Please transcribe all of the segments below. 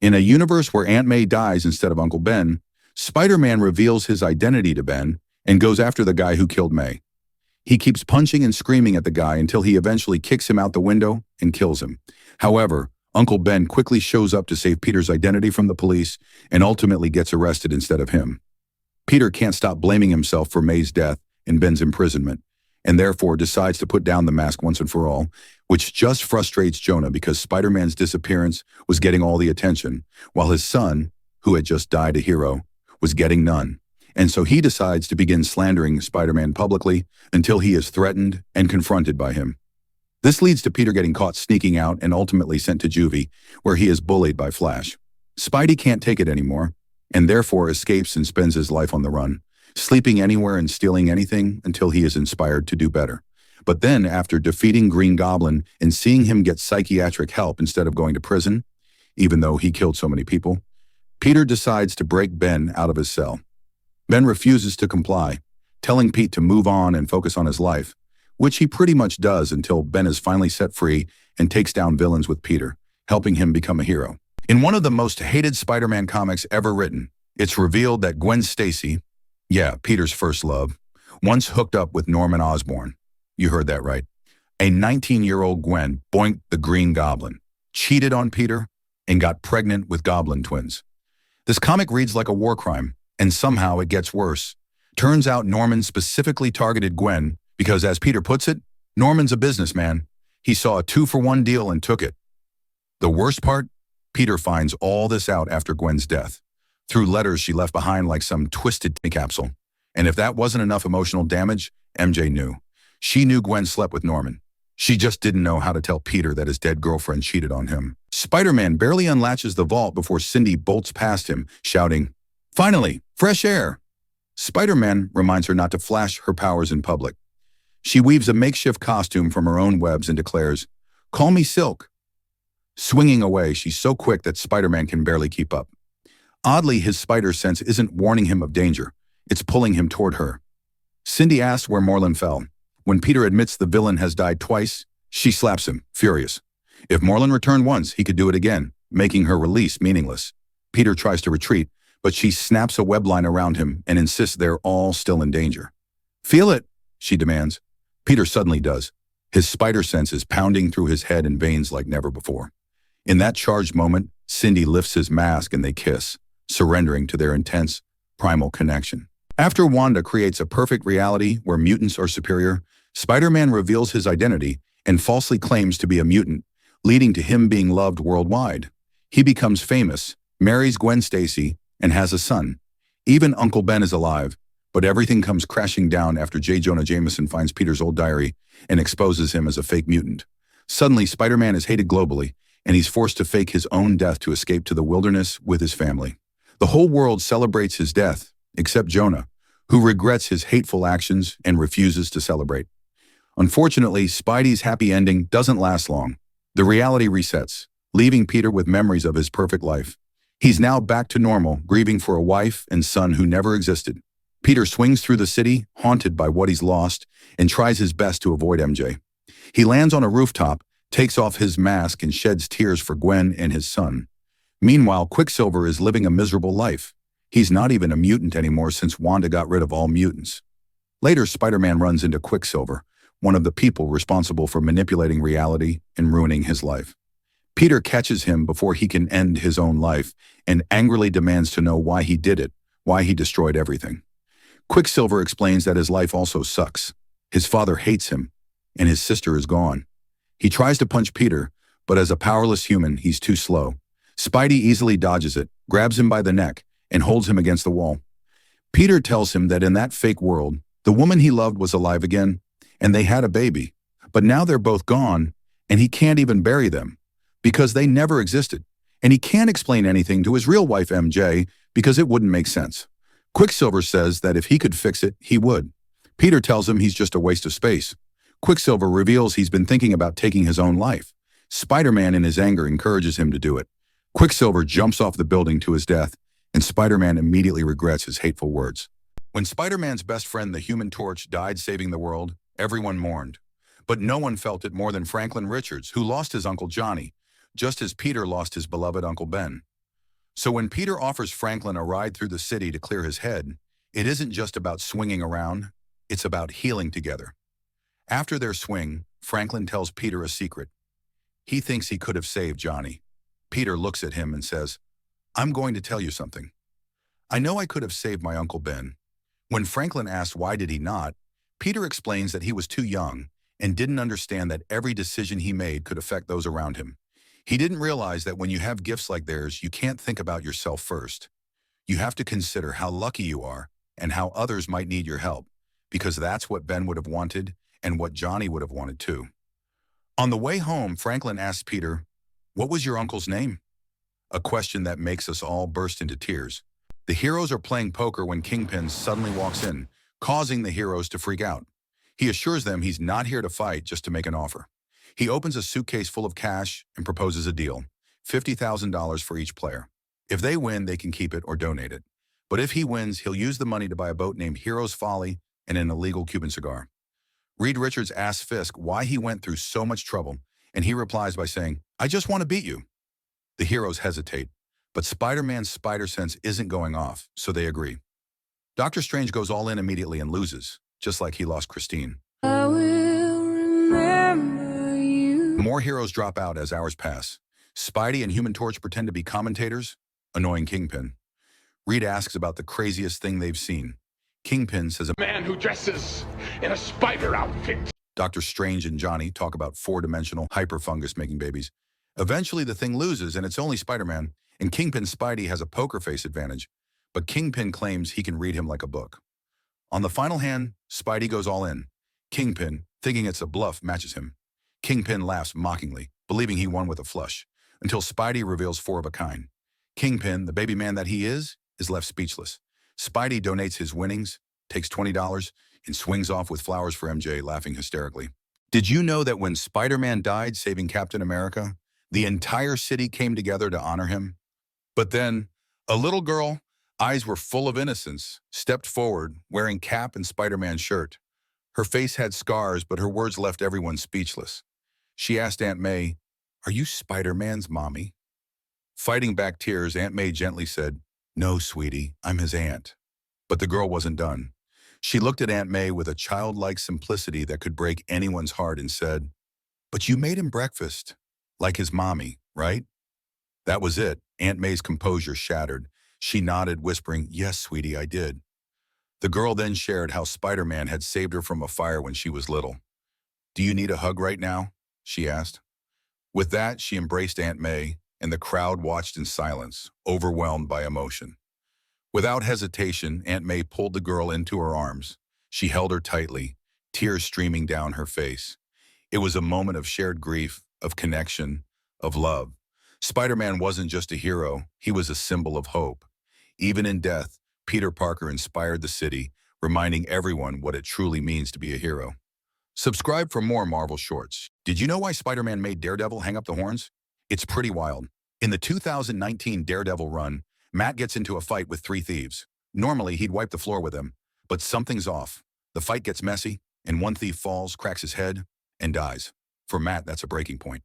In a universe where Aunt May dies instead of Uncle Ben, Spider-Man reveals his identity to Ben and goes after the guy who killed May. He keeps punching and screaming at the guy until he eventually kicks him out the window and kills him. However, Uncle Ben quickly shows up to save Peter's identity from the police and ultimately gets arrested instead of him. Peter can't stop blaming himself for May's death and Ben's imprisonment, and therefore decides to put down the mask once and for all, which just frustrates Jonah because Spider-Man's disappearance was getting all the attention, while his son, who had just died a hero, was getting none. And so he decides to begin slandering Spider-Man publicly until he is threatened and confronted by him. This leads to Peter getting caught sneaking out and ultimately sent to juvie, where he is bullied by Flash. Spidey can't take it anymore, and therefore escapes and spends his life on the run, sleeping anywhere and stealing anything until he is inspired to do better. But then, after defeating Green Goblin and seeing him get psychiatric help instead of going to prison, even though he killed so many people, Peter decides to break Ben out of his cell. Ben refuses to comply, telling Pete to move on and focus on his life, which he pretty much does until Ben is finally set free and takes down villains with Peter, helping him become a hero. In one of the most hated Spider-Man comics ever written, it's revealed that Gwen Stacy, yeah, Peter's first love, once hooked up with Norman Osborn. You heard that right. A 19-year-old Gwen boinked the Green Goblin, cheated on Peter, and got pregnant with Goblin twins. This comic reads like a war crime, and somehow it gets worse. Turns out Norman specifically targeted Gwen because, as Peter puts it, Norman's a businessman. He saw a 2-for-1 deal and took it. The worst part? Peter finds all this out after Gwen's death, through letters she left behind like some twisted time capsule. And if that wasn't enough emotional damage, MJ knew. She knew Gwen slept with Norman. She just didn't know how to tell Peter that his dead girlfriend cheated on him. Spider-Man barely unlatches the vault before Cindy bolts past him, shouting, "Finally, fresh air!" Spider-Man reminds her not to flash her powers in public. She weaves a makeshift costume from her own webs and declares, "Call me Silk." Swinging away, she's so quick that Spider-Man can barely keep up. Oddly, his spider sense isn't warning him of danger. It's pulling him toward her. Cindy asks where Morlun fell. When Peter admits the villain has died twice, she slaps him, furious. If Morlun returned once, he could do it again, making her release meaningless. Peter tries to retreat, but she snaps a web line around him and insists they're all still in danger. "Feel it," she demands. Peter suddenly does. His spider sense is pounding through his head and veins like never before. In that charged moment, Cindy lifts his mask and they kiss, surrendering to their intense, primal connection. After Wanda creates a perfect reality where mutants are superior, Spider-Man reveals his identity and falsely claims to be a mutant, leading to him being loved worldwide. He becomes famous, marries Gwen Stacy, and has a son. Even Uncle Ben is alive, but everything comes crashing down after J. Jonah Jameson finds Peter's old diary and exposes him as a fake mutant. Suddenly, Spider-Man is hated globally, and he's forced to fake his own death to escape to the wilderness with his family. The whole world celebrates his death, except Jonah, who regrets his hateful actions and refuses to celebrate. Unfortunately, Spidey's happy ending doesn't last long. The reality resets, leaving Peter with memories of his perfect life. He's now back to normal, grieving for a wife and son who never existed. Peter swings through the city, haunted by what he's lost, and tries his best to avoid MJ. He lands on a rooftop, takes off his mask, and sheds tears for Gwen and his son. Meanwhile, Quicksilver is living a miserable life. He's not even a mutant anymore since Wanda got rid of all mutants. Later, Spider-Man runs into Quicksilver, one of the people responsible for manipulating reality and ruining his life. Peter catches him before he can end his own life and angrily demands to know why he did it, why he destroyed everything. Quicksilver explains that his life also sucks. His father hates him, and his sister is gone. He tries to punch Peter, but as a powerless human, he's too slow. Spidey easily dodges it, grabs him by the neck, and holds him against the wall. Peter tells him that in that fake world, the woman he loved was alive again, and they had a baby. But now they're both gone, and he can't even bury them, because they never existed. And he can't explain anything to his real wife, MJ, because it wouldn't make sense. Quicksilver says that if he could fix it, he would. Peter tells him he's just a waste of space. Quicksilver reveals he's been thinking about taking his own life. Spider-Man, in his anger, encourages him to do it. Quicksilver jumps off the building to his death, and Spider-Man immediately regrets his hateful words. When Spider-Man's best friend, the Human Torch, died saving the world, everyone mourned. But no one felt it more than Franklin Richards, who lost his Uncle Johnny, just as Peter lost his beloved Uncle Ben. So when Peter offers Franklin a ride through the city to clear his head, it isn't just about swinging around, it's about healing together. After their swing, Franklin tells Peter a secret. He thinks he could have saved Johnny. Peter looks at him and says, "I'm going to tell you something. I know I could have saved my Uncle Ben." When Franklin asks why did he not, Peter explains that he was too young and didn't understand that every decision he made could affect those around him. He didn't realize that when you have gifts like theirs, you can't think about yourself first. You have to consider how lucky you are and how others might need your help, because that's what Ben would have wanted and what Johnny would have wanted too. On the way home, Franklin asks Peter, "What was your uncle's name?" A question that makes us all burst into tears. The heroes are playing poker when Kingpin suddenly walks in, causing the heroes to freak out. He assures them he's not here to fight, just to make an offer. He opens a suitcase full of cash and proposes a deal, $50,000 for each player. If they win, they can keep it or donate it. But if he wins, he'll use the money to buy a boat named Hero's Folly and an illegal Cuban cigar. Reed Richards asks Fisk why he went through so much trouble, and he replies by saying, "I just want to beat you." The heroes hesitate, but Spider-Man's spider sense isn't going off, so they agree. Doctor Strange goes all in immediately and loses, just like he lost Christine. I will remember you. More heroes drop out as hours pass. Spidey and Human Torch pretend to be commentators, annoying Kingpin. Reed asks about the craziest thing they've seen. Kingpin says a man who dresses in a spider outfit. Doctor Strange and Johnny talk about four-dimensional hyperfungus making babies. Eventually the thing loses and it's only Spider-Man, and Kingpin Spidey has a poker face advantage, but Kingpin claims he can read him like a book. On the final hand, Spidey goes all in. Kingpin, thinking it's a bluff, matches him. Kingpin laughs mockingly, believing he won with a flush, until Spidey reveals four of a kind. Kingpin, the baby man that he is left speechless. Spidey donates his winnings, takes $20, and swings off with flowers for MJ, laughing hysterically. Did you know that when Spider-Man died saving Captain America, the entire city came together to honor him? But then, a little girl, eyes were full of innocence, stepped forward, wearing Cap and Spider-Man's shirt. Her face had scars, but her words left everyone speechless. She asked Aunt May, "Are you Spider-Man's mommy?" Fighting back tears, Aunt May gently said, "No, sweetie, I'm his aunt." But the girl wasn't done. She looked at Aunt May with a childlike simplicity that could break anyone's heart and said, "But you made him breakfast, like his mommy, right?" That was it. Aunt May's composure shattered. She nodded, whispering, "Yes, sweetie, I did." The girl then shared how Spider-Man had saved her from a fire when she was little. "Do you need a hug right now?" she asked. With that, she embraced Aunt May, and the crowd watched in silence, overwhelmed by emotion. Without hesitation, Aunt May pulled the girl into her arms. She held her tightly, tears streaming down her face. It was a moment of shared grief, of connection, of love. Spider-Man wasn't just a hero, he was a symbol of hope. Even in death, Peter Parker inspired the city, reminding everyone what it truly means to be a hero. Subscribe for more Marvel shorts. Did you know why Spider-Man made Daredevil hang up the horns? It's pretty wild. In the 2019 Daredevil run, Matt gets into a fight with three thieves. Normally, he'd wipe the floor with them, but something's off. The fight gets messy, and one thief falls, cracks his head, and dies. For Matt, that's a breaking point.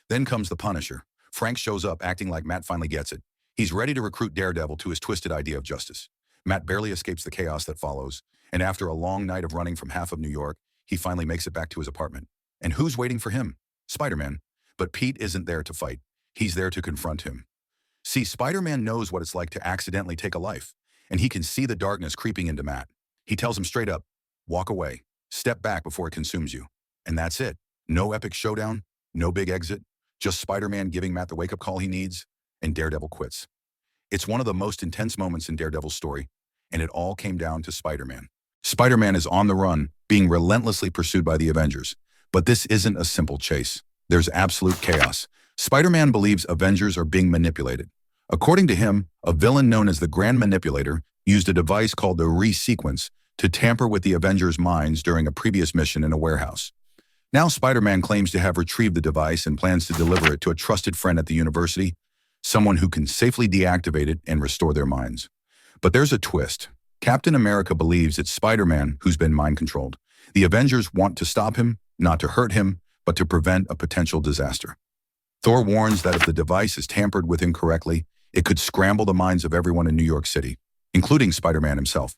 Then comes the Punisher. Frank shows up, acting like Matt finally gets it. He's ready to recruit Daredevil to his twisted idea of justice. Matt barely escapes the chaos that follows, and after a long night of running from half of New York, he finally makes it back to his apartment. And who's waiting for him? Spider-Man. But Pete isn't there to fight. He's there to confront him. See, Spider-Man knows what it's like to accidentally take a life, and he can see the darkness creeping into Matt. He tells him straight up, "Walk away. Step back before it consumes you." And that's it. No epic showdown, no big exit, just Spider-Man giving Matt the wake-up call he needs, and Daredevil quits. It's one of the most intense moments in Daredevil's story, and it all came down to Spider-Man. Spider-Man is on the run, being relentlessly pursued by the Avengers. But this isn't a simple chase. There's absolute chaos. Spider-Man believes Avengers are being manipulated. According to him, a villain known as the Grand Manipulator used a device called the Resequence to tamper with the Avengers' minds during a previous mission in a warehouse. Now Spider-Man claims to have retrieved the device and plans to deliver it to a trusted friend at the university, someone who can safely deactivate it and restore their minds. But there's a twist. Captain America believes it's Spider-Man who's been mind-controlled. The Avengers want to stop him, not to hurt him, but to prevent a potential disaster. Thor warns that if the device is tampered with incorrectly, It could scramble the minds of everyone in New York City, including Spider-Man himself.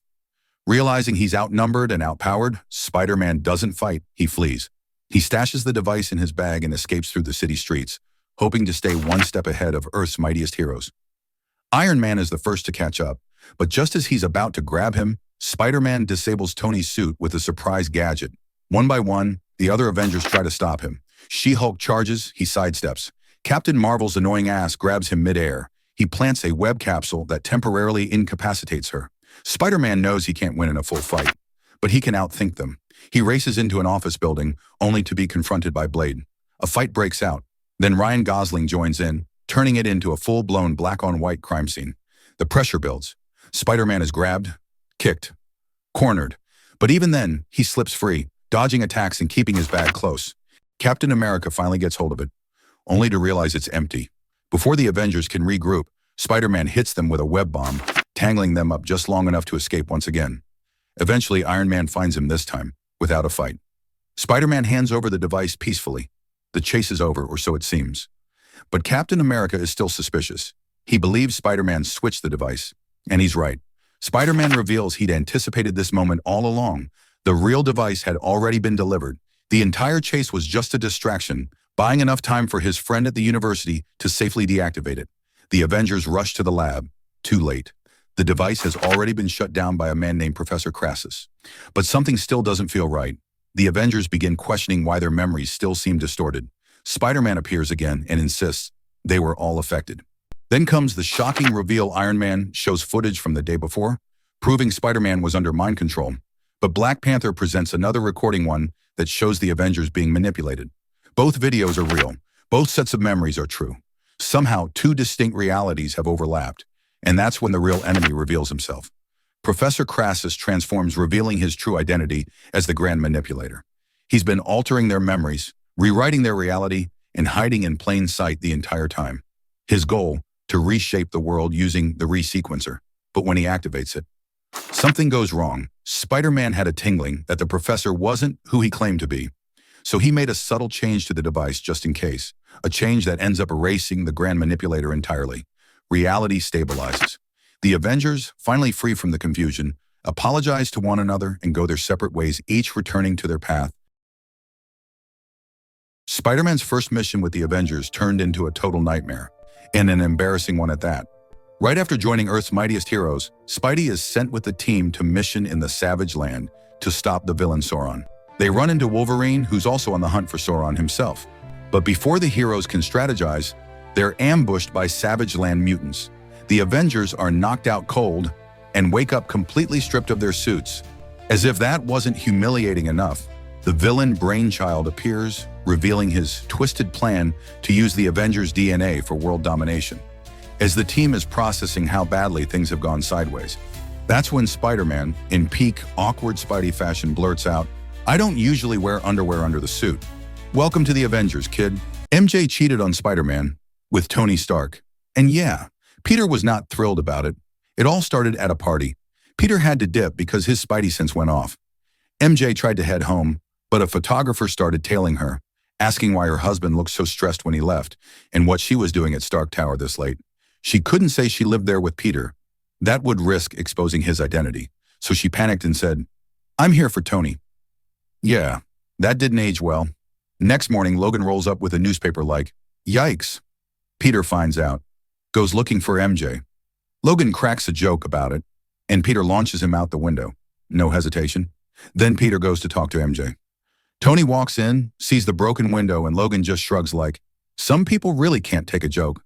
Realizing he's outnumbered and outpowered, Spider-Man doesn't fight, he flees. He stashes the device in his bag and escapes through the city streets, hoping to stay one step ahead of Earth's mightiest heroes. Iron Man is the first to catch up, but just as he's about to grab him, Spider-Man disables Tony's suit with a surprise gadget. One by one, the other Avengers try to stop him. She-Hulk charges, he sidesteps. Captain Marvel's annoying ass grabs him mid-air. He plants a web capsule that temporarily incapacitates her. Spider-Man knows he can't win in a full fight, but he can outthink them. He races into an office building, only to be confronted by Blade. A fight breaks out. Then Ryan Gosling joins in, turning it into a full-blown black-on-white crime scene. The pressure builds. Spider-Man is grabbed, kicked, cornered. But even then, he slips free, dodging attacks and keeping his bag close. Captain America finally gets hold of it, only to realize it's empty. Before the Avengers can regroup, Spider-Man hits them with a web bomb, tangling them up just long enough to escape once again. Eventually, Iron Man finds him this time, without a fight. Spider-Man hands over the device peacefully. The chase is over, or so it seems. But Captain America is still suspicious. He believes Spider-Man switched the device, and he's right. Spider-Man reveals he'd anticipated this moment all along. The real device had already been delivered. The entire chase was just a distraction, buying enough time for his friend at the university to safely deactivate it. The Avengers rush to the lab. Too late. The device has already been shut down by a man named Professor Crassus. But something still doesn't feel right. The Avengers begin questioning why their memories still seem distorted. Spider-Man appears again and insists they were all affected. Then comes the shocking reveal. Iron Man shows footage from the day before, proving Spider-Man was under mind control. But Black Panther presents another recording, one that shows the Avengers being manipulated. Both videos are real. Both sets of memories are true. Somehow, two distinct realities have overlapped, and that's when the real enemy reveals himself. Professor Crassus transforms, revealing his true identity as the Grand Manipulator. He's been altering their memories, rewriting their reality, and hiding in plain sight the entire time. His goal, to reshape the world using the resequencer. But when he activates it, something goes wrong. Spider-Man had a tingling that the professor wasn't who he claimed to be. So he made a subtle change to the device just in case, a change that ends up erasing the Grand Manipulator entirely. Reality stabilizes. The Avengers, finally free from the confusion, apologize to one another and go their separate ways, each returning to their path. Spider-Man's first mission with the Avengers turned into a total nightmare, and an embarrassing one at that. Right after joining Earth's mightiest heroes, Spidey is sent with the team to mission in the Savage Land to stop the villain Sauron. They run into Wolverine, who's also on the hunt for Sauron himself. But before the heroes can strategize, they're ambushed by Savage Land mutants. The Avengers are knocked out cold and wake up completely stripped of their suits. As if that wasn't humiliating enough, the villain Brainchild appears, revealing his twisted plan to use the Avengers' DNA for world domination. As the team is processing how badly things have gone sideways, that's when Spider-Man, in peak awkward Spidey fashion, blurts out, "I don't usually wear underwear under the suit. Welcome to the Avengers, kid." MJ cheated on Spider-Man with Tony Stark. And yeah, Peter was not thrilled about it. It all started at a party. Peter had to dip because his Spidey sense went off. MJ tried to head home, but a photographer started tailing her, asking why her husband looked so stressed when he left and what she was doing at Stark Tower this late. She couldn't say she lived there with Peter. That would risk exposing his identity. So she panicked and said, "I'm here for Tony." Yeah, that didn't age well. Next morning, Logan rolls up with a newspaper like, "Yikes." Peter finds out, goes looking for MJ. Logan cracks a joke about it, and Peter launches him out the window. No hesitation. Then Peter goes to talk to MJ. Tony walks in, sees the broken window, and Logan just shrugs like, "Some people really can't take a joke."